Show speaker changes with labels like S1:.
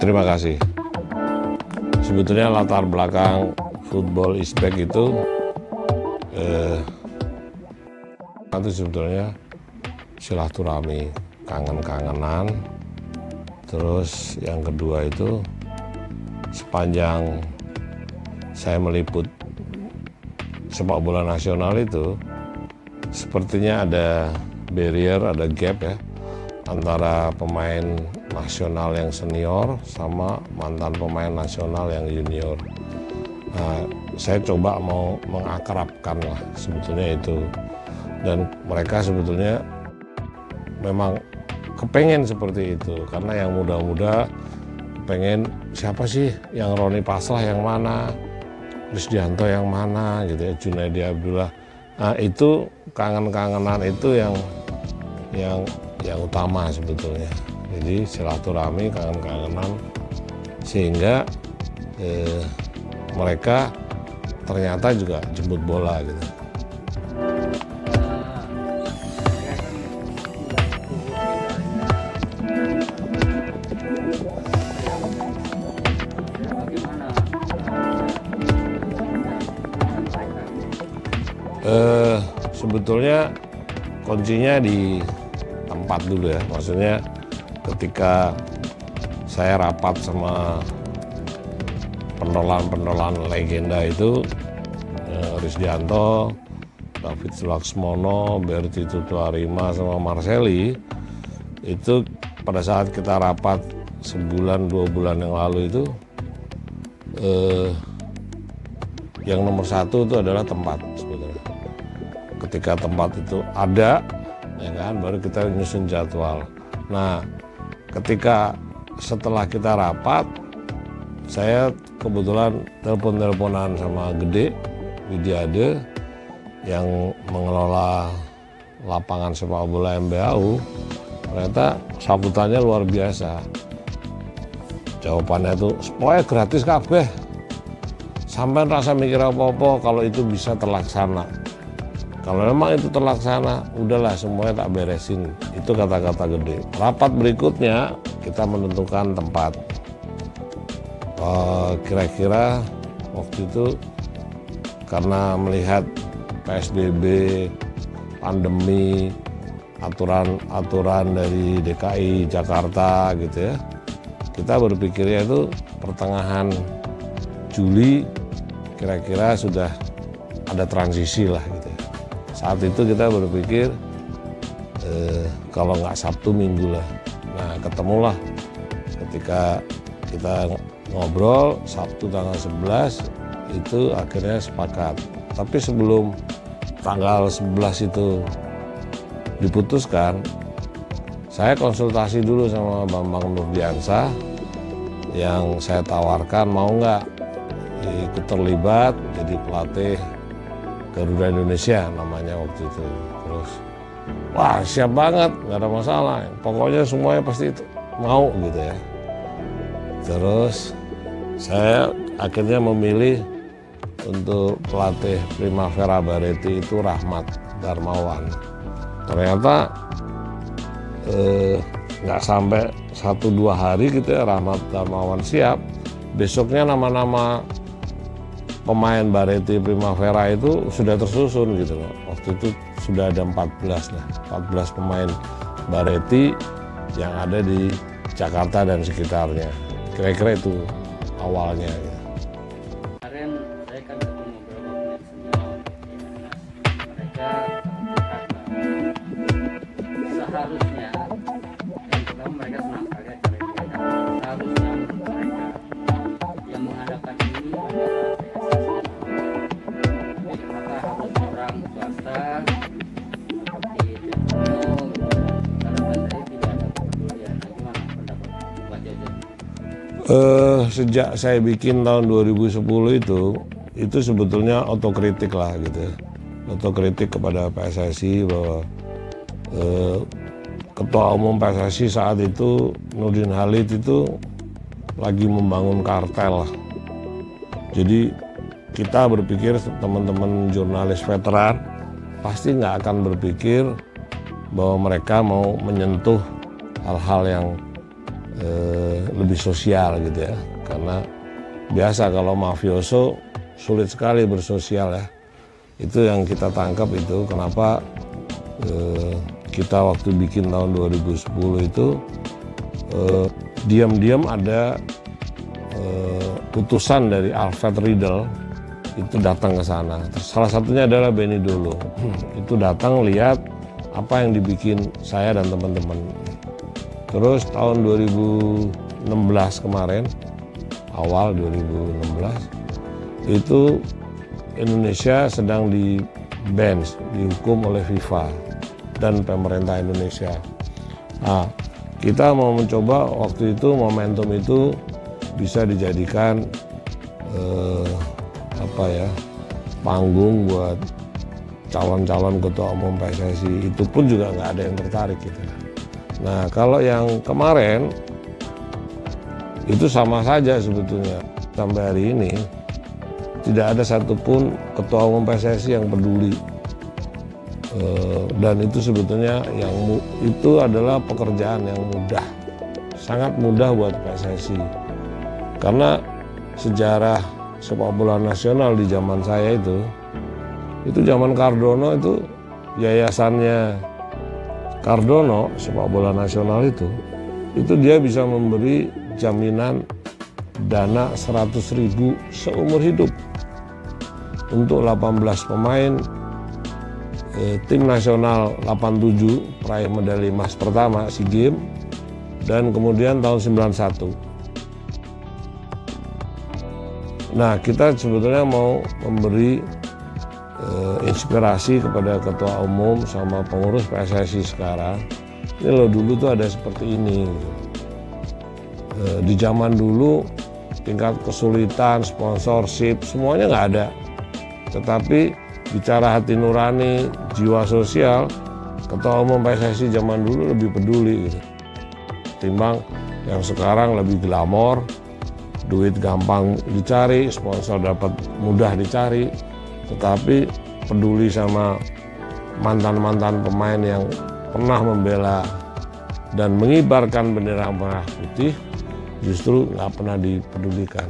S1: Terima kasih. Sebetulnya latar belakang Football is Back itu sebetulnya silaturahmi, kangen-kangenan. Terus yang kedua itu sepanjang saya meliput sepak bola nasional itu sepertinya ada barrier, ada gap ya antara pemain nasional yang senior sama mantan pemain nasional yang junior. Nah, saya coba mau mengakrabkan lah sebetulnya itu, dan mereka sebetulnya memang kepengen seperti itu karena yang muda-muda pengen siapa sih yang Roni Paslah yang mana, Krisdianto yang mana gitu ya, Junaidi Abdullah. Nah itu kangen-kangenan itu yang utama sebetulnya. Jadi silaturahmi, kangen-kangenan sehingga mereka ternyata juga jemput bola gitu. Sebetulnya kuncinya di tempat dulu ya, maksudnya ketika saya rapat sama pentolan legenda itu, Krisdianto, David Sulaksmono, Berti Tutuarima sama Marcelli, itu pada saat kita rapat sebulan 2 bulan yang lalu itu yang nomor satu itu adalah tempat sebetulnya. Ketika tempat itu ada, ya kan, baru kita nyusun jadwal. Nah, ketika setelah kita rapat, saya kebetulan telepon-teleponan sama Gede Widiade yang mengelola lapangan sepak bola MBAU. Ternyata sambutannya luar biasa. Jawabannya itu, pokoknya gratis kabeh. Sampai rasa mikir apa-apa kalau itu bisa terlaksana. Kalau memang itu terlaksana, udahlah semuanya tak beresin. Itu kata-kata Gede. Rapat berikutnya kita menentukan tempat. Kira-kira waktu itu karena melihat PSBB, pandemi, aturan dari DKI Jakarta gitu ya, kita berpikirnya itu pertengahan Juli kira-kira sudah ada transisi lah gitu ya. Saat itu kita berpikir kalau nggak Sabtu Minggu lah. Nah ketemulah ketika kita ngobrol Sabtu tanggal 11 itu akhirnya sepakat. Tapi sebelum tanggal 11 itu diputuskan, saya konsultasi dulu sama Bambang Nurdiansyah yang saya tawarkan mau nggak ikut terlibat jadi pelatih Garuda Indonesia namanya waktu itu. Terus wah siap banget, nggak ada masalah, pokoknya semuanya pasti itu mau gitu ya. Terus saya akhirnya memilih untuk pelatih Primavera Bareti itu Rahmat Darmawan. Ternyata nggak sampai 1-2 hari gitu ya Rahmat Darmawan siap. Besoknya nama-nama pemain Bareti Primavera itu sudah tersusun gitu loh. Waktu itu sudah ada 14 pemain Bareti yang ada di Jakarta dan sekitarnya. Kira-kira itu awalnya gitu.
S2: Kemarin saya kan ketemu beberapa pemain senior, mereka seharusnya yang pertama mereka senang sekali acara ini, seharusnya menurut mereka yang mengadakan ini adalah PSSI, tapi ternyata harus orang swasta seperti Tirtono, karena saya tidak ada kepedulian. Gimana pendapat Pak Jojo?
S1: Sejak saya bikin tahun 2010 itu sebetulnya otokritik lah gitu ya. Otokritik kepada PSSI bahwa Ketua Umum PSSI saat itu Nurdin Halid itu lagi membangun kartel. Jadi kita berpikir teman-teman jurnalis veteran pasti nggak akan berpikir bahwa mereka mau menyentuh hal-hal yang lebih sosial gitu ya, karena biasa kalau mafioso sulit sekali bersosial ya. Itu yang kita tangkap, itu kenapa kita waktu bikin tahun 2010 itu diam-diam ada utusan dari Alfred Riedel itu datang ke sana. Salah satunya adalah Benny Dolo. Itu datang lihat apa yang dibikin saya dan teman-teman. Terus tahun 2016 kemarin, awal 2016, itu Indonesia sedang dihukum oleh FIFA dan pemerintah Indonesia. Nah, kita mau mencoba waktu itu momentum itu bisa dijadikan panggung buat calon-calon ketua umum PSSI. Itu pun juga nggak ada yang tertarik gitu. Nah, kalau yang kemarin itu sama saja sebetulnya. Sampai hari ini tidak ada satupun ketua umum PSSI yang peduli. Dan itu sebetulnya itu adalah pekerjaan yang mudah, sangat mudah buat PSSI. Karena sejarah sepak bola nasional di zaman saya itu zaman Cardono, itu yayasannya Cardono sepak bola nasional itu dia bisa memberi jaminan dana 100.000 seumur hidup untuk 18 pemain tim nasional 87 peraih medali emas pertama SEA Games, dan kemudian tahun 91. Nah, kita sebetulnya mau memberi inspirasi kepada ketua umum sama pengurus PSSI sekarang. Ini loh, dulu tuh ada seperti ini. Di zaman dulu tingkat kesulitan, sponsorship, semuanya nggak ada. Tetapi bicara hati nurani, jiwa sosial, ketua umum PSSI zaman dulu lebih peduli gitu. Timbang yang sekarang lebih glamor, duit gampang dicari, sponsor dapat mudah dicari, tetapi peduli sama mantan-mantan pemain yang pernah membela dan mengibarkan bendera merah putih justru nggak pernah dipedulikan.